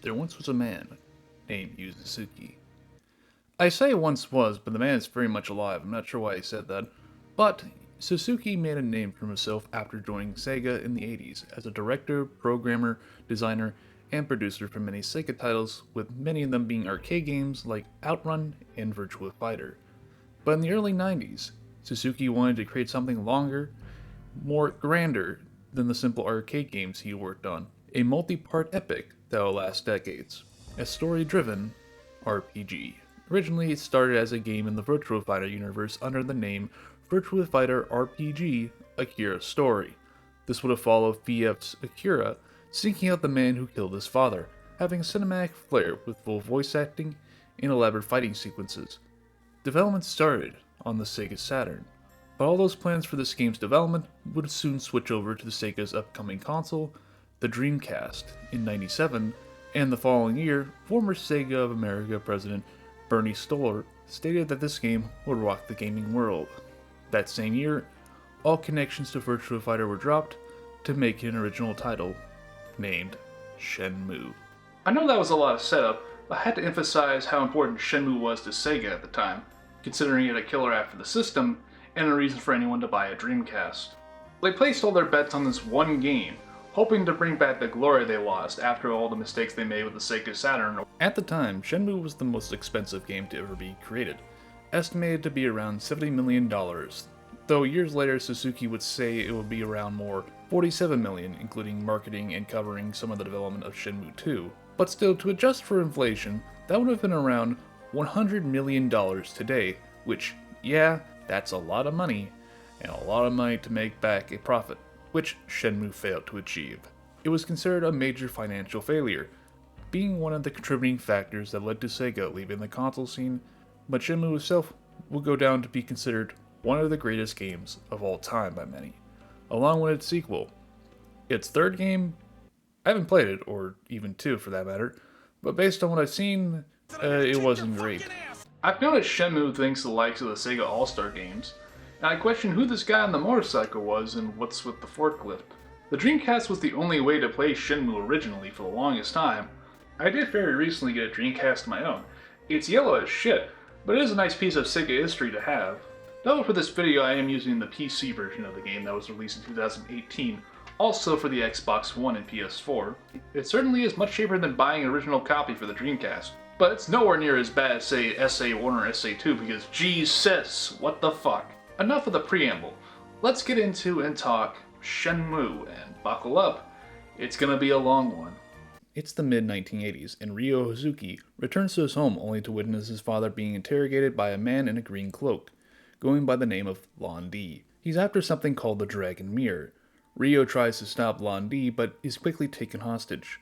There once was a man named Yu Suzuki. I say once was, but the man is very much alive. I'm not sure why he said that. But Suzuki made a name for himself after joining Sega in the 80s as a director, programmer, designer, and producer for many Sega titles, with many of them being arcade games like Outrun and Virtua Fighter. But in the early 90s, Suzuki wanted to create something longer, more grander than the simple arcade games he worked on. A multi-part epic that will last decades. A story-driven RPG. Originally, it started as a game in the Virtua Fighter universe under the name Virtua Fighter RPG Akira Story. This would have followed VF's Akira, seeking out the man who killed his father, having a cinematic flair with full voice acting and elaborate fighting sequences. Development started on the Sega Saturn, but all those plans for this game's development would soon switch over to the Sega's upcoming console, the Dreamcast, in '97, and the following year, former Sega of America president Bernie Stoller stated that this game would rock the gaming world. That same year, all connections to Virtua Fighter were dropped to make it an original title, named Shenmue. I know that was a lot of setup, but I had to emphasize how important Shenmue was to Sega at the time, considering it a killer app for the system, and a reason for anyone to buy a Dreamcast. They placed all their bets on this one game, hoping to bring back the glory they lost after all the mistakes they made with the Sega Saturn. At the time, Shenmue was the most expensive game to ever be created, estimated to be around $70 million, though years later Suzuki would say it would be around more $47 million, including marketing and covering some of the development of Shenmue 2. But still, to adjust for inflation, that would have been around $100 million today, which, yeah, that's a lot of money, and a lot of money to make back a profit, which Shenmue failed to achieve. It was considered a major financial failure, being one of the contributing factors that led to Sega leaving the console scene, but Shenmue itself would go down to be considered one of the greatest games of all time by many, along with its sequel. Its third game, I haven't played it, or even two for that matter, but based on what I've seen, it wasn't great. I've noticed Shenmue thinks the likes of the Sega All-Star games, and I question who this guy on the motorcycle was and what's with the forklift. The Dreamcast was the only way to play Shenmue originally for the longest time. I did very recently get a Dreamcast of my own. It's yellow as shit, but it is a nice piece of Sega history to have. Though for this video I am using the PC version of the game that was released in 2018, also for the Xbox One and PS4. It certainly is much cheaper than buying an original copy for the Dreamcast, but it's nowhere near as bad as say SA1 or SA2 because Jesus, what the fuck. Enough of the preamble. Let's get into and talk Shenmue, and buckle up. It's gonna be a long one. It's the mid-1980s, and Ryo Hazuki returns to his home only to witness his father being interrogated by a man in a green cloak, going by the name of Lon D. He's after something called the Dragon Mirror. Ryo tries to stop Lon D, but is quickly taken hostage.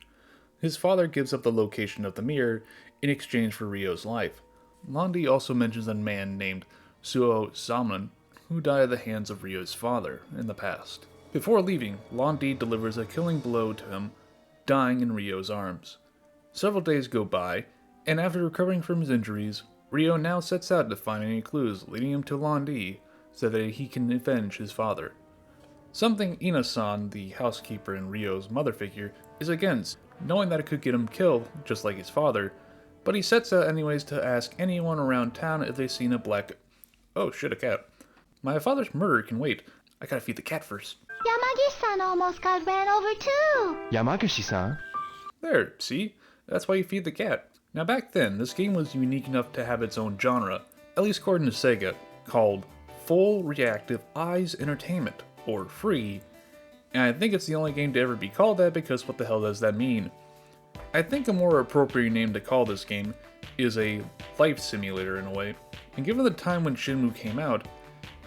His father gives up the location of the mirror in exchange for Ryo's life. Lon D also mentions a man named Suo Salmon, who died at the hands of Ryo's father in the past. Before leaving, Lon D delivers a killing blow to him, dying in Ryo's arms. Several days go by, and after recovering from his injuries, Ryo now sets out to find any clues leading him to Lon D so that he can avenge his father. Something Ina-san, the housekeeper and Ryo's mother figure, is against, knowing that it could get him killed, just like his father, but he sets out anyways to ask anyone around town if they've seen a black... Oh shit, a cat. My father's murder can wait. I gotta feed the cat first. Yamagishi-san almost got ran over too. Yamagishi-san? There, see? That's why you feed the cat. Now back then, this game was unique enough to have its own genre, at least according to Sega, called Full Reactive Eyes Entertainment, or Free, and I think it's the only game to ever be called that because what the hell does that mean? I think a more appropriate name to call this game is a life simulator in a way, and given the time when Shenmue came out,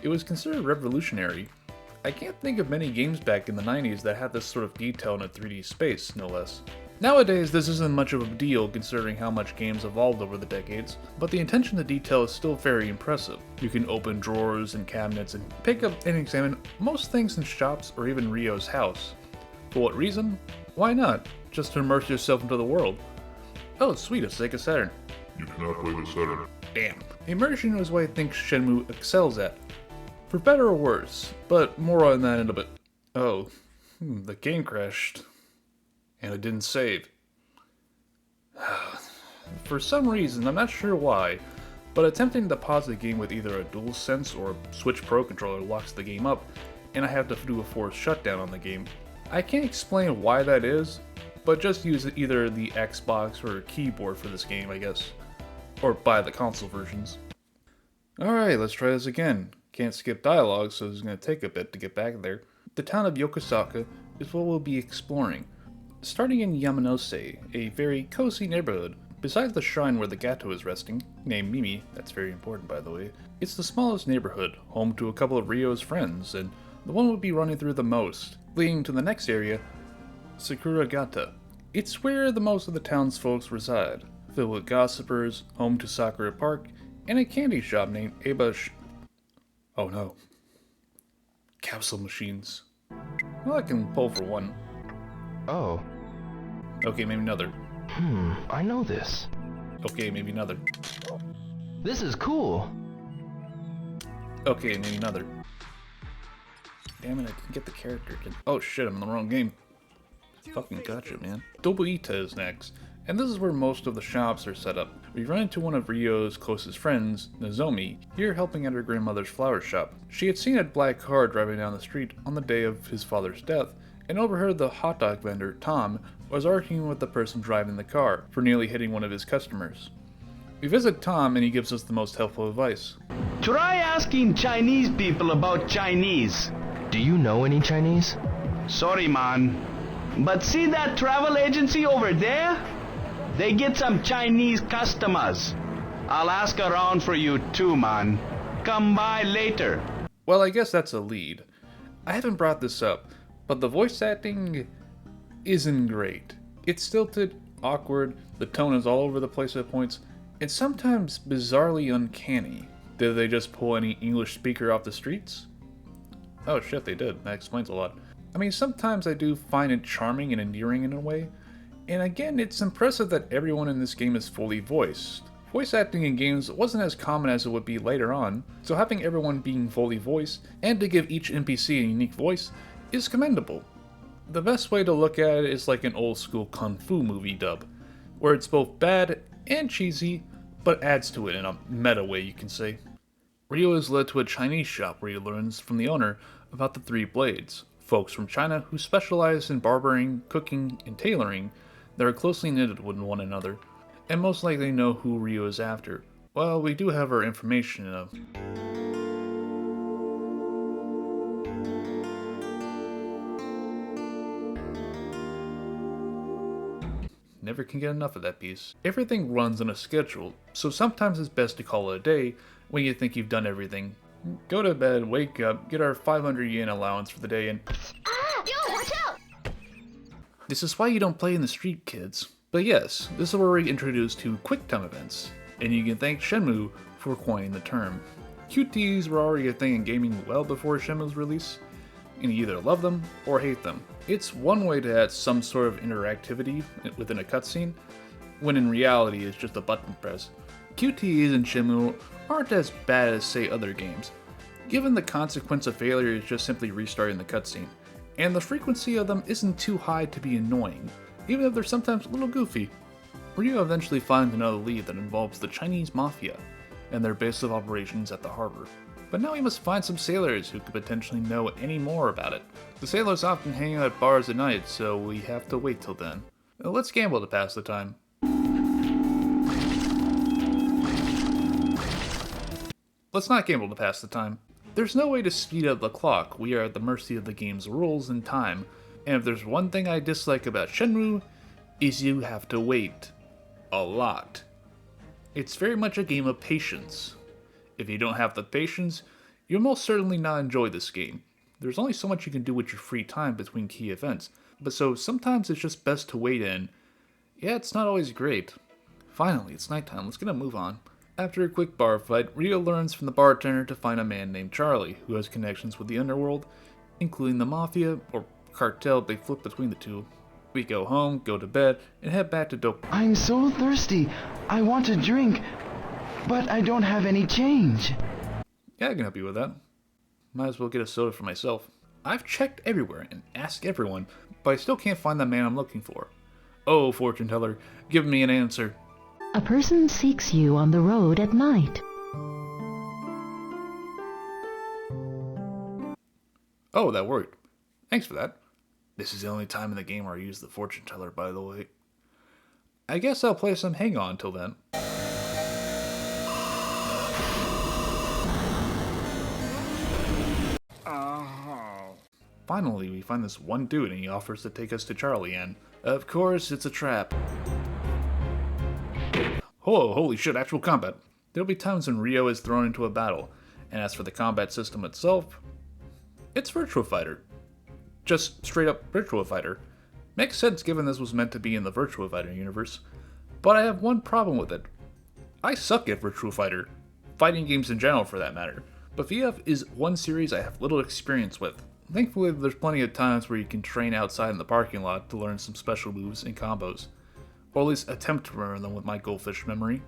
it was considered revolutionary. I can't think of many games back in the 90s that had this sort of detail in a 3D space, no less. Nowadays, this isn't much of a deal considering how much games evolved over the decades, but the attention to detail is still very impressive. You can open drawers and cabinets and pick up and examine most things in shops or even Ryo's house. For what reason? Why not? Just to immerse yourself into the world. Oh sweet, a Sega Saturn. You cannot play the Saturn. Damn. Immersion is what I think Shenmue excels at. For better or worse, but more on that in a bit. Oh, the game crashed. And it didn't save. for some reason, I'm not sure why, but attempting to pause the game with either a DualSense or Switch Pro controller locks the game up, and I have to do a forced shutdown on the game. I can't explain why that is, but just use either the Xbox or keyboard for this game, I guess. Or buy the console versions. Alright, let's try this again. Can't skip dialogue, so it's going to take a bit to get back there. The town of Yokosuka is what we'll be exploring. Starting in Yamanose, a very cozy neighborhood. Besides the shrine where the Gato is resting, named Mimi, that's very important by the way, it's the smallest neighborhood, home to a couple of Ryo's friends, and the one we'll be running through the most, leading to the next area, Sakuragata. It's where the most of the town's folks reside, filled with gossipers, home to Sakura Park, and a candy shop named Oh no. Capsule machines. Well, I can pull for one. Oh. Okay, maybe another. I know this. Okay, maybe another. This is cool. Okay, maybe another. Damn it, I didn't get the character. Oh shit, I'm in the wrong game. Fucking gotcha, man. Dobuita is next, and this is where most of the shops are set up. We run into one of Ryo's closest friends, Nozomi, here helping at her grandmother's flower shop. She had seen a black car driving down the street on the day of his father's death, and overheard the hot dog vendor, Tom, was arguing with the person driving the car for nearly hitting one of his customers. We visit Tom and he gives us the most helpful advice. Try asking Chinese people about Chinese. Do you know any Chinese? Sorry, man. But see that travel agency over there? They get some Chinese customers. I'll ask around for you too, man. Come by later. Well, I guess that's a lead. I haven't brought this up, but the voice acting isn't great. It's stilted, awkward, the tone is all over the place at points, and sometimes bizarrely uncanny. Did they just pull any English speaker off the streets? Oh shit, they did. That explains a lot. I mean, sometimes I do find it charming and endearing in a way, and again, it's impressive that everyone in this game is fully voiced. Voice acting in games wasn't as common as it would be later on, so having everyone being fully voiced, and to give each NPC a unique voice, is commendable. The best way to look at it is like an old school kung fu movie dub, where it's both bad and cheesy, but adds to it in a meta way, you can say. Ryo is led to a Chinese shop where he learns from the owner about the three blades, folks from China who specialize in barbering, cooking, and tailoring that are closely knitted with one another, and most likely know who Ryo is after. Well, we do have our information in a... Never can get enough of that piece. Everything runs on a schedule, so sometimes it's best to call it a day when you think you've done everything. Go to bed, wake up, get our 500 yen allowance for the day, and... Ah! Yo, watch out! This is why you don't play in the street, kids. But yes, this is where we're introduced to quick time events, and you can thank Shenmue for coining the term. QTEs were already a thing in gaming well before Shenmue's release, and you either love them or hate them. It's one way to add some sort of interactivity within a cutscene, when in reality it's just a button press. QTEs in Shenmue aren't as bad as, say, other games, given the consequence of failure is just simply restarting the cutscene, and the frequency of them isn't too high to be annoying, even if they're sometimes a little goofy. Ryo eventually finds another lead that involves the Chinese Mafia and their base of operations at the harbor. But now we must find some sailors who could potentially know any more about it. The sailors often hang out at bars at night, so we have to wait till then. Let's gamble to pass the time. Let's not gamble to pass the time. There's no way to speed up the clock. We are at the mercy of the game's rules and time. And if there's one thing I dislike about Shenmue, is you have to wait. A lot. It's very much a game of patience. If you don't have the patience, you'll most certainly not enjoy this game. There's only so much you can do with your free time between key events, but so sometimes it's just best to wait in. Yeah, it's not always great. Finally, it's nighttime, let's get a move on. After a quick bar fight, Ryo learns from the bartender to find a man named Charlie, who has connections with the underworld, including the Mafia, or cartel, they flip between the two. We go home, go to bed, and head back to Dope. I'm so thirsty. I want a drink, but I don't have any change. Yeah, I can help you with that. Might as well get a soda for myself. I've checked everywhere and asked everyone, but I still can't find the man I'm looking for. Oh, fortune teller, give me an answer. A person seeks you on the road at night. Oh, that worked. Thanks for that. This is the only time in the game where I use the fortune teller, by the way. I guess I'll play some Hang On till then. Finally, we find this one dude and he offers to take us to Charlie, and of course, it's a trap. Oh, holy shit, actual combat. There'll be times when Ryo is thrown into a battle, and as for the combat system itself, it's Virtua Fighter. Just straight up Virtua Fighter. Makes sense given this was meant to be in the Virtua Fighter universe, but I have one problem with it. I suck at Virtua Fighter, fighting games in general for that matter, but VF is one series I have little experience with. Thankfully, there's plenty of times where you can train outside in the parking lot to learn some special moves and combos, or at least attempt to learn them with my goldfish memory.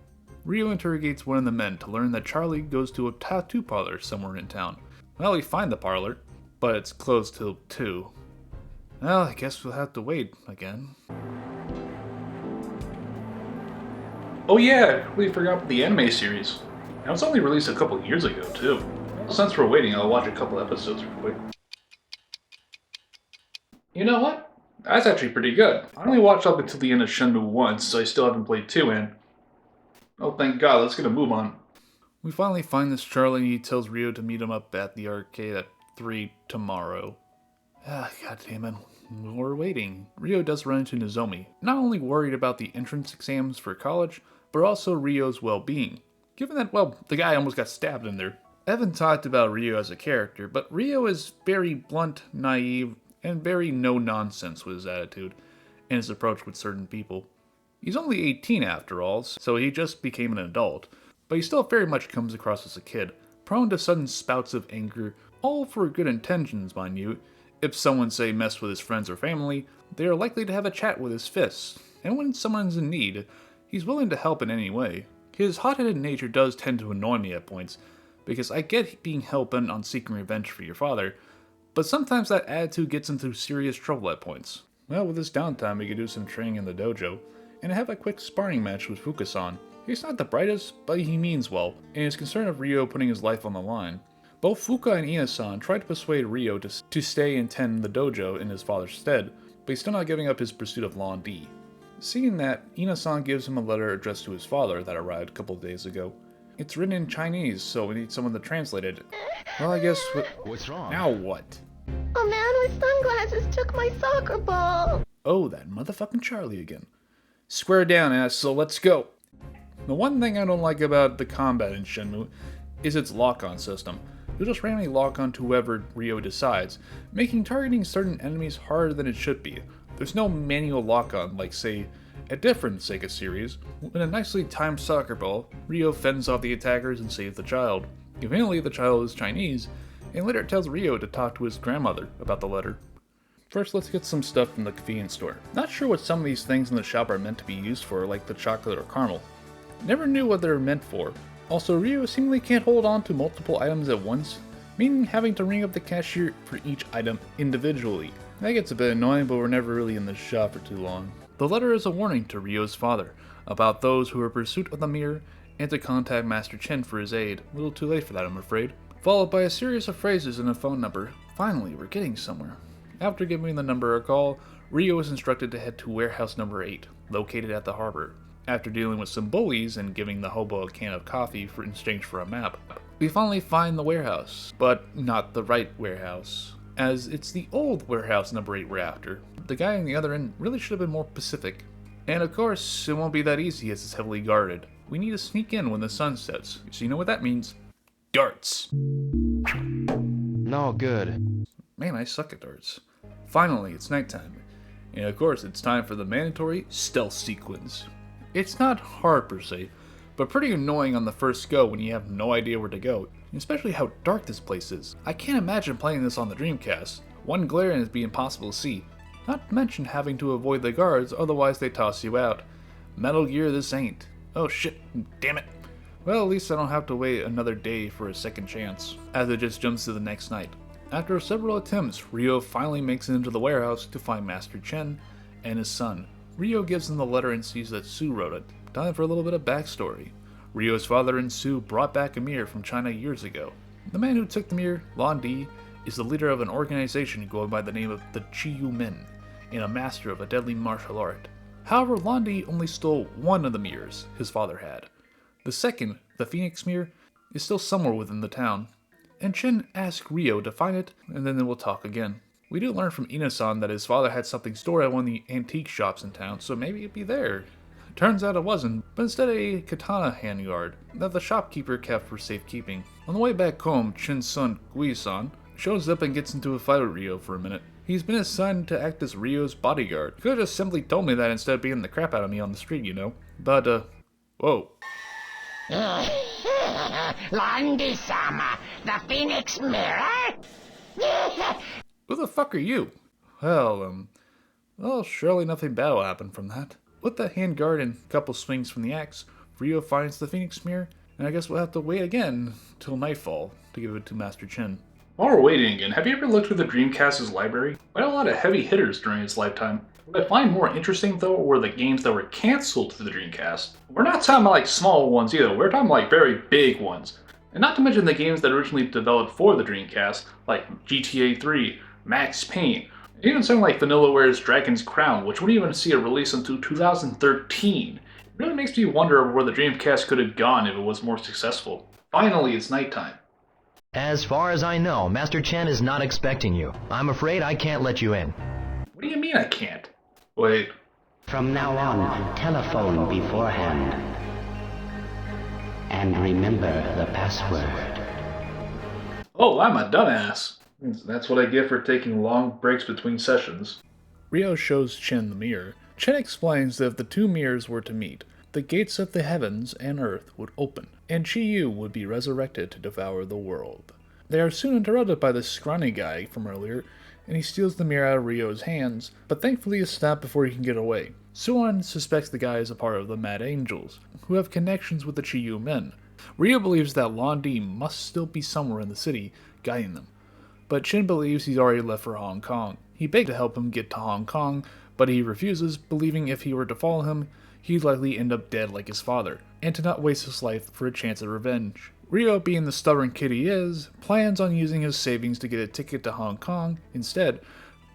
Ryo interrogates one of the men to learn that Charlie goes to a tattoo parlor somewhere in town. Well, we find the parlor, but it's closed till 2. Well, I guess we'll have to wait again. Oh yeah, I completely forgot about the anime series. It was only released a couple years ago, too. Since we're waiting, I'll watch a couple episodes real quick. You know what? That's actually pretty good. I only watched up until the end of Shenmue once, so I still haven't played 2, and... oh, thank God, let's get a move on. We finally find this Charlie and he tells Ryo to meet him up at the arcade at 3 tomorrow. Ah, god damn it. We're waiting. Ryo does run into Nozomi, not only worried about the entrance exams for college, but also Ryo's well-being. Given that, well, the guy almost got stabbed in there. I haven't talked about Ryo as a character, but Ryo is very blunt, naive, and very no-nonsense with his attitude and his approach with certain people. He's only 18 after all, so he just became an adult, but he still very much comes across as a kid, prone to sudden spouts of anger, all for good intentions, mind you. If someone, say, messed with his friends or family, they are likely to have a chat with his fists, and when someone's in need, he's willing to help in any way. His hot-headed nature does tend to annoy me at points, because I get being hell-bent on seeking revenge for your father, but sometimes that attitude gets him through serious trouble at points. Well, with this downtime, we could do some training in the dojo, and have a quick sparring match with Fuka-san. He's not the brightest, but he means well, and is concerned of Ryo putting his life on the line. Both Fuka and Ina-san try to persuade Ryo to stay and tend the dojo in his father's stead, but he's still not giving up his pursuit of Law D. Seeing that, Ina-san gives him a letter addressed to his father that arrived a couple of days ago. It's written in Chinese, so we need someone to translate it. Well, I guess What's wrong? Now what? A man with sunglasses took my soccer ball. Oh, that motherfucking Charlie again. Square down, ass, so let's go. The one thing I don't like about the combat in Shenmue is its lock-on system. You'll just randomly lock on to whoever Ryo decides, making targeting certain enemies harder than it should be. There's no manual lock-on like, say, a different Sega series. With a nicely timed soccer ball, Ryo fends off the attackers and saves the child. Conveniently, the child is Chinese, and later tells Ryo to talk to his grandmother about the letter. First, let's get some stuff from the convenience store. Not sure what some of these things in the shop are meant to be used for, like the chocolate or caramel. Never knew what they were meant for. Also, Ryo seemingly can't hold on to multiple items at once, meaning having to ring up the cashier for each item individually. That gets a bit annoying, but we're never really in this shop for too long. The letter is a warning to Ryo's father about those who are in pursuit of the mirror and to contact Master Chen for his aid. A little too late for that, I'm afraid. Followed by a series of phrases and a phone number. Finally, we're getting somewhere. After giving the number a call, Ryo is instructed to head to warehouse number 8, located at the harbor. After dealing with some bullies and giving the hobo a can of coffee in exchange for a map, we finally find the warehouse, but not the right warehouse, as it's the old warehouse number 8 we're after. The guy on the other end really should have been more specific. And of course, it won't be that easy as it's heavily guarded. We need to sneak in when the sun sets, so you know what that means. Darts! No good. Man, I suck at darts. Finally, it's nighttime. And of course, it's time for the mandatory stealth sequence. It's not hard per se, but pretty annoying on the first go when you have no idea where to go, especially how dark this place is. I can't imagine playing this on the Dreamcast. One glare and it'd be impossible to see. Not to mention having to avoid the guards, otherwise they toss you out. Metal Gear this ain't. Oh shit, damn it. Well, at least I don't have to wait another day for a second chance, as it just jumps to the next night. After several attempts, Ryo finally makes it into the warehouse to find Master Chen and his son. Ryo gives him the letter and sees that Sue wrote it, time for a little bit of backstory. Ryo's father and Sue brought back a mirror from China years ago. The man who took the mirror, Lan Di, is the leader of an organization going by the name of the Chiyu Men, and a master of a deadly martial art. However, Lan Di only stole one of the mirrors his father had. The second, the Phoenix Mirror, is still somewhere within the town, and Chen asks Ryo to find it, and then they will talk again. We do learn from Ina-san that his father had something stored at one of the antique shops in town, so maybe it'd be there. Turns out it wasn't, but instead a katana handguard that the shopkeeper kept for safekeeping. On the way back home, Chen's son, Gui-san, shows up and gets into a fight with Ryo for a minute. He's been assigned to act as Ryo's bodyguard. He could have just simply told me that instead of beating the crap out of me on the street, you know. But, whoa. Landy-sama, the Phoenix Mirror? Who the fuck are you? Well, surely nothing bad will happen from that. With the handguard and a couple swings from the axe, Ryo finds the Phoenix Mirror, and I guess we'll have to wait again till nightfall to give it to Master Chen. While we're waiting again, have you ever looked through the Dreamcast's library? We had a lot of heavy hitters during its lifetime. What I find more interesting, though, were the games that were cancelled to the Dreamcast. We're not talking about like small ones either, we're talking like very big ones. And not to mention the games that originally developed for the Dreamcast, like GTA 3, Max Payne, and even something like VanillaWare's Dragon's Crown, which wouldn't even see a release until 2013. It really makes me wonder where the Dreamcast could have gone if it was more successful. Finally, it's nighttime. As far as I know, Master Chen is not expecting you. I'm afraid I can't let you in. What do you mean I can't? Wait. From now on, telephone beforehand. And remember the password. Oh, I'm a dumbass. That's what I get for taking long breaks between sessions. Ryo shows Chen the mirror. Chen explains that if the two mirrors were to meet, the gates of the heavens and earth would open, and Chiyu would be resurrected to devour the world. They are soon interrupted by the scrawny guy from earlier, and he steals the mirror out of Ryo's hands, but thankfully is stopped before he can get away. Suwon suspects the guy is a part of the Mad Angels, who have connections with the Chiyu Men. Ryo believes that Lan Di must still be somewhere in the city, guiding them. But Chen believes he's already left for Hong Kong. He begged to help him get to Hong Kong, but he refuses, believing if he were to follow him, he'd likely end up dead like his father, and to not waste his life for a chance at revenge. Ryo, being the stubborn kid he is, plans on using his savings to get a ticket to Hong Kong instead,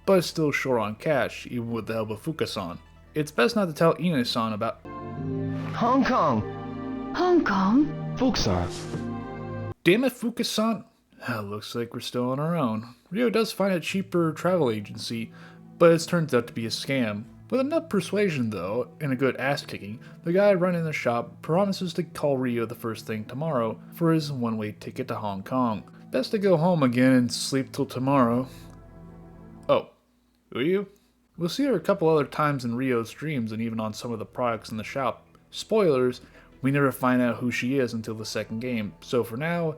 but is still short on cash, even with the help of Fuka-san. It's best not to tell Ina-san about Hong Kong! Hong Kong? Fukusan. Damn it, Fuka-san! Looks like we're still on our own. Ryo does find a cheaper travel agency, but it turns out to be a scam. With enough persuasion though, and a good ass-kicking, the guy running the shop promises to call Ryo the first thing tomorrow for his one-way ticket to Hong Kong. Best to go home again and sleep till tomorrow. Oh, who are you? We'll see her a couple other times in Ryo's dreams and even on some of the products in the shop. Spoilers, we never find out who she is until the second game, so for now,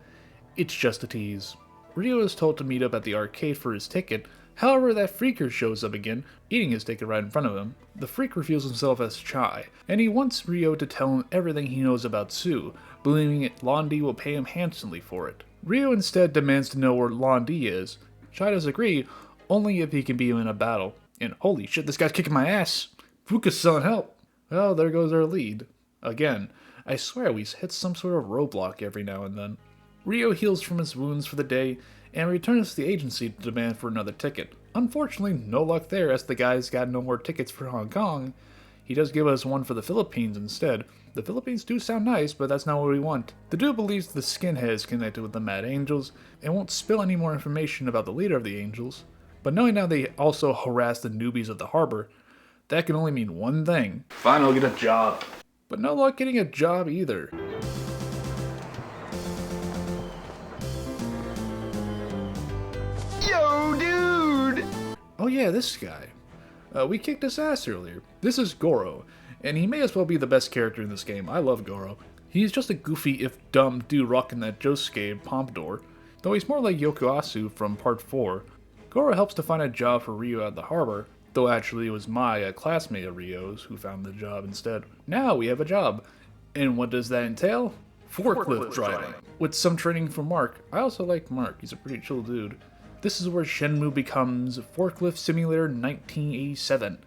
it's just a tease. Ryo is told to meet up at the arcade for his ticket. However, that freaker shows up again, eating his ticket right in front of him. The freak reveals himself as Chai, and he wants Ryo to tell him everything he knows about Sue, believing Lan Di will pay him handsomely for it. Ryo instead demands to know where Lan Di is. Chai does agree, only if he can beat him in a battle. And holy shit, this guy's kicking my ass! Fuka-san, help! Well, there goes our lead. Again, I swear we hit some sort of roadblock every now and then. Ryo heals from his wounds for the day, and returns to the agency to demand for another ticket. Unfortunately, no luck there as the guy's got no more tickets for Hong Kong. He does give us one for the Philippines instead. The Philippines do sound nice, but that's not what we want. The dude believes the skinhead is connected with the Mad Angels, and won't spill any more information about the leader of the Angels. But knowing now they also harass the newbies of the harbor, that can only mean one thing. Fine, I'll get a job. But no luck getting a job either. Yo, dude! Oh yeah, this guy. We kicked his ass earlier. This is Goro, and he may as well be the best character in this game. I love Goro. He's just a goofy, if dumb, dude rocking that Josuke pompadour, though he's more like Yokoasu from Part 4. Goro helps to find a job for Ryo at the harbor, though actually it was Mai, a classmate of Ryo's, who found the job instead. Now we have a job. And what does that entail? Forklift driving. With some training from Mark. I also like Mark, he's a pretty chill dude. This is where Shenmue becomes Forklift Simulator 1987.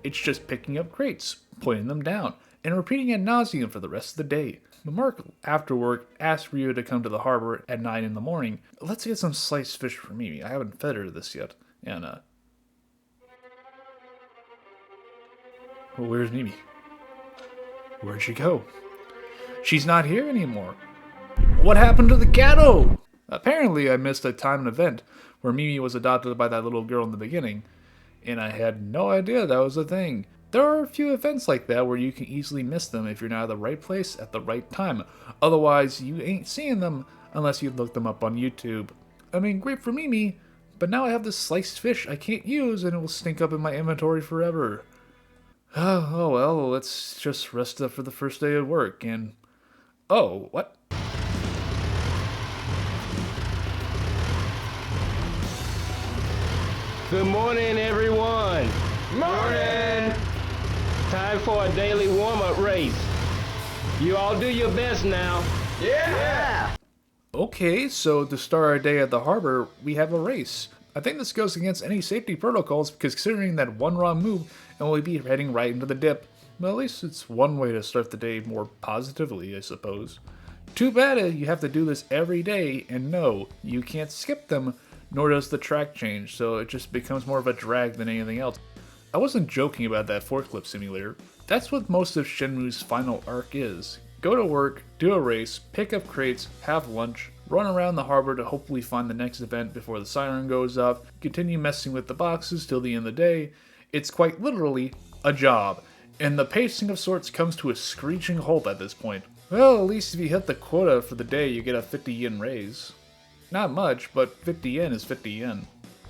It's just picking up crates, putting them down, and repeating ad nauseum for the rest of the day. But Mark, after work, asked Rio to come to the harbor at 9 in the morning. Let's get some sliced fish for Mimi. I haven't fed her this yet. And, well, where's Mimi? Where'd she go? She's not here anymore. What happened to the ghetto? Apparently, I missed a timed event where Mimi was adopted by that little girl in the beginning, and I had no idea that was a thing. There are a few events like that where you can easily miss them if you're not at the right place at the right time. Otherwise, you ain't seeing them unless you look them up on YouTube. I mean, great for Mimi, but now I have this sliced fish I can't use and it will stink up in my inventory forever. Oh well, let's just rest up for the first day of work and... Oh, what? Good morning, everyone. Morning. Time for a daily warm-up race. You all do your best now. Yeah. Okay, so to start our day at the harbor, we have a race. I think this goes against any safety protocols because considering that one wrong move and we'll be heading right into the dip. But at least it's one way to start the day more positively, I suppose. Too bad you have to do this every day, and no, you can't skip them, nor does the track change, so it just becomes more of a drag than anything else. I wasn't joking about that forklift simulator. That's what most of Shenmue's final arc is. Go to work, do a race, pick up crates, have lunch, run around the harbor to hopefully find the next event before the siren goes off, continue messing with the boxes till the end of the day. It's quite literally a job, and the pacing of sorts comes to a screeching halt at this point. Well, at least if you hit the quota for the day, you get a 50 yen raise. Not much, but 50 yen is 50 yen.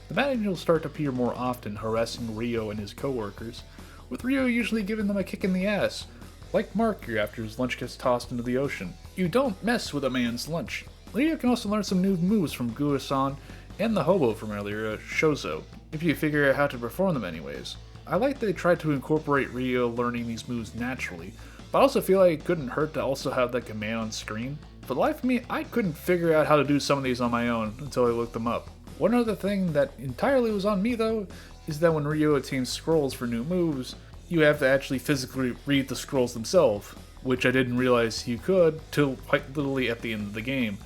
The Mad Angels start to appear more often, harassing Rio and his co-workers, with Rio usually giving them a kick in the ass, like Mark here after his lunch gets tossed into the ocean. You don't mess with a man's lunch. Rio can also learn some new moves from Gura-san and the hobo from earlier, Shozo, if you figure out how to perform them anyways. I like that they tried to incorporate Rio learning these moves naturally, but I also feel like it couldn't hurt to also have that command on screen. For the life of me, I couldn't figure out how to do some of these on my own until I looked them up. One other thing that entirely was on me though, is that when Rio attains scrolls for new moves, you have to actually physically read the scrolls themselves, which I didn't realize you could till quite literally at the end of the game.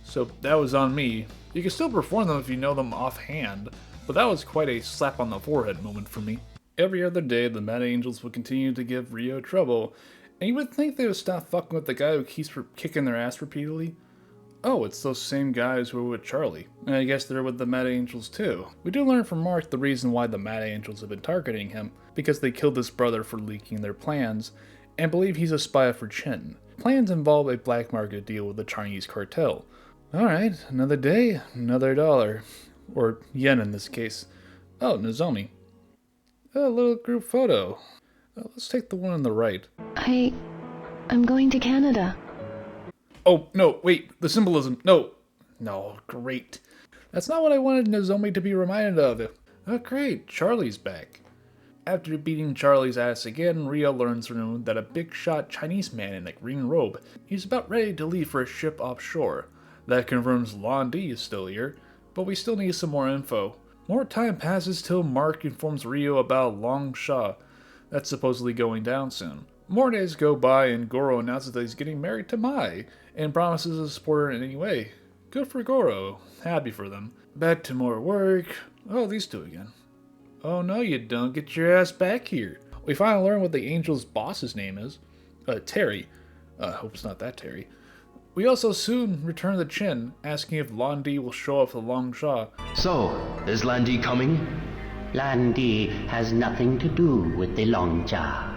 So that was on me. You can still perform them if you know them offhand, but that was quite a slap on the forehead moment for me. Every other day, the Mad Angels would continue to give Rio trouble, and you would think they would stop fucking with the guy who keeps kicking their ass repeatedly. Oh, it's those same guys who were with Charlie. And I guess they're with the Mad Angels too. We do learn from Mark the reason why the Mad Angels have been targeting him, because they killed his brother for leaking their plans, and believe he's a spy for Chen. Plans involve a black market deal with the Chinese cartel. Alright, another day, another dollar. Or yen in this case. Oh, Nozomi. A little group photo. Let's take the one on the right. I'm going to Canada. Oh, no, wait, the symbolism. No, great. That's not what I wanted Nozomi to be reminded of. Oh, great, Charlie's back. After beating Charlie's ass again, Rio learns from him that a big-shot Chinese man in a green robe, he's about ready to leave for a ship offshore. That confirms Lon D is still here, but we still need some more info. More time passes till Mark informs Rio about Long Sha. That's supposedly going down soon. More days go by and Goro announces that he's getting married to Mai, and promises to support her in any way. Good for Goro. Happy for them. Back to more work. Oh, these two again. Oh no you don't. Get your ass back here. We finally learn what the Angel's boss's name is. Terry. Hope it's not that Terry. We also soon return to Chen, asking if Landi will show up for Long Sha. So, is Landi coming? Landi has nothing to do with the Longja.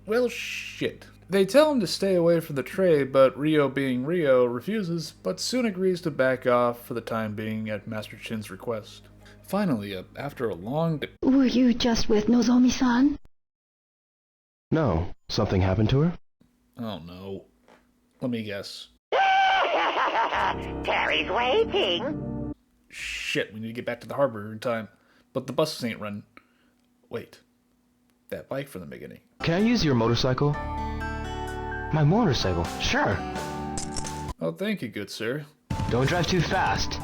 Well, shit. They tell him to stay away from the trade, but Rio being Rio refuses, but soon agrees to back off for the time being at Master Chin's request. Finally, after a long day... Were you just with Nozomi-san? No. Something happened to her? Oh no. Let me guess. Terry's waiting. Shit, we need to get back to the harbor in time. But the buses ain't running. Wait. That bike from the beginning. Can I use your motorcycle? My motorcycle? Sure. Oh, thank you, good sir. Don't drive too fast.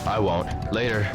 I won't. Later.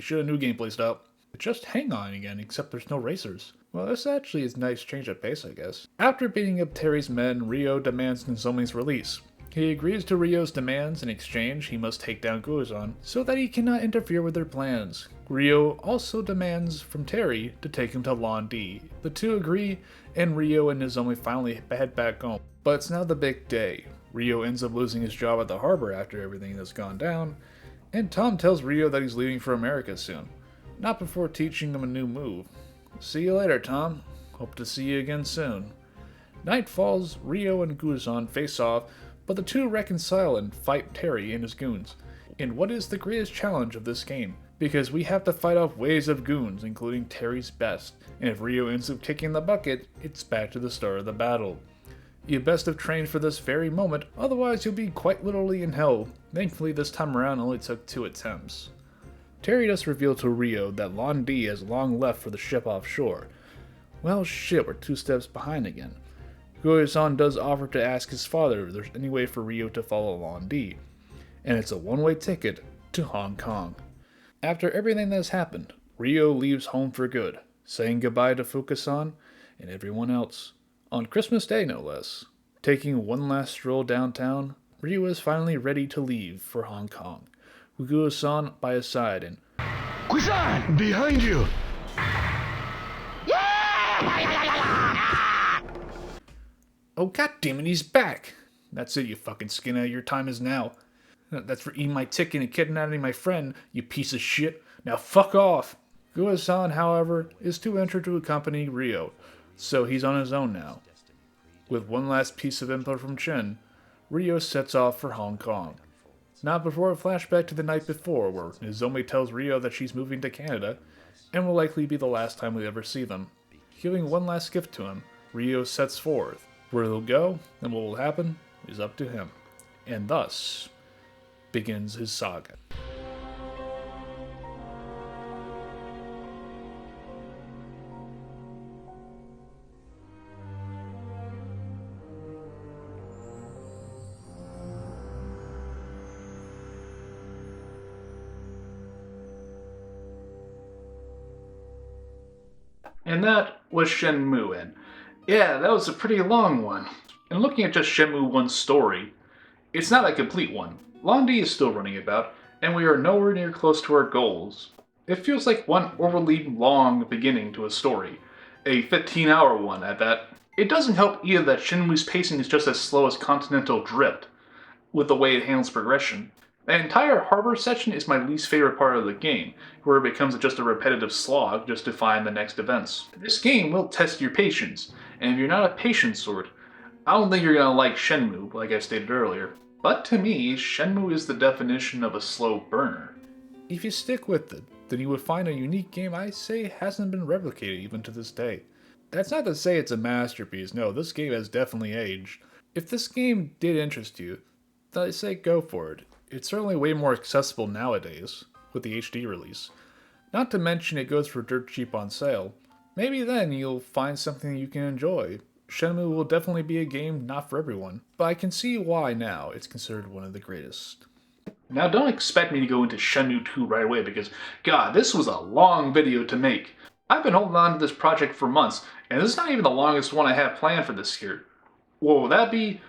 should have new gameplay style. Just hang on again, except there's no racers. Well, this actually is a nice change of pace, I guess. After beating up Terry's men, Ryo demands Nozomi's release. He agrees to Ryo's demands. In exchange, he must take down Guozan so that he cannot interfere with their plans. Ryo also demands from Terry to take him to Lon D. The two agree, and Ryo and Nozomi finally head back home. But it's now the big day. Ryo ends up losing his job at the harbor after everything has gone down, and Tom tells Ryo that he's leaving for America soon. Not before teaching him a new move. See you later, Tom. Hope to see you again soon. Night falls, Ryo and Guozan face off, but the two reconcile and fight Terry and his goons, in what is the greatest challenge of this game, because we have to fight off waves of goons, including Terry's best, and if Ryo ends up kicking the bucket, it's back to the start of the battle. You best have trained for this very moment, otherwise you'll be quite literally in hell. Thankfully this time around only took 2 attempts. Terry does reveal to Ryo that Lon D has long left for the ship offshore. Well shit, we're 2 steps behind again. Guozan does offer to ask his father if there's any way for Ryo to follow Lon D, and it's a one-way ticket to Hong Kong. After everything that has happened, Ryo leaves home for good, saying goodbye to Fukasan and everyone else. On Christmas Day, no less. Taking one last stroll downtown, Ryo is finally ready to leave for Hong Kong, with Guozan by his side and... Guozan! Behind you! Oh goddammit, he's back! That's it, you fucking skinhead, your time is now. That's for eating my ticket and kidnapping my friend, you piece of shit. Now fuck off! Guozan, however, is too injured to accompany Ryo, so he's on his own now. With one last piece of info from Chen, Ryo sets off for Hong Kong. Not before a flashback to the night before, where Nozomi tells Ryo that she's moving to Canada, and will likely be the last time we ever see them. Giving one last gift to him, Ryo sets forth. Where he'll go, and what will happen, is up to him. And thus begins his saga. And that was Shenmue, and yeah, that was a pretty long one. And looking at just Shenmue 1's story, it's not a complete one. Lon D is still running about, and we are nowhere near close to our goals. It feels like one overly long beginning to a story, a 15-hour one at that. It doesn't help either that Shenmue's pacing is just as slow as Continental Drift, with the way it handles progression. The entire harbor section is my least favorite part of the game, where it becomes just a repetitive slog just to find the next events. This game will test your patience, and if you're not a patient sort, I don't think you're gonna like Shenmue, like I stated earlier. But to me, Shenmue is the definition of a slow burner. If you stick with it, then you would find a unique game I say hasn't been replicated even to this day. That's not to say it's a masterpiece, no, this game has definitely aged. If this game did interest you, then I say go for it. It's certainly way more accessible nowadays, with the HD release. Not to mention it goes for dirt cheap on sale. Maybe then you'll find something you can enjoy. Shenmue will definitely be a game not for everyone, but I can see why now it's considered one of the greatest. Now don't expect me to go into Shenmue 2 right away because, god, this was a long video to make. I've been holding on to this project for months, and this is not even the longest one I have planned for this year. What will that be?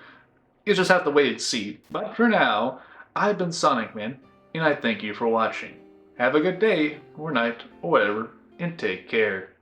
You just have to wait and see. But for now, I've been SonicMan, and I thank you for watching. Have a good day, or night, or whatever, and take care.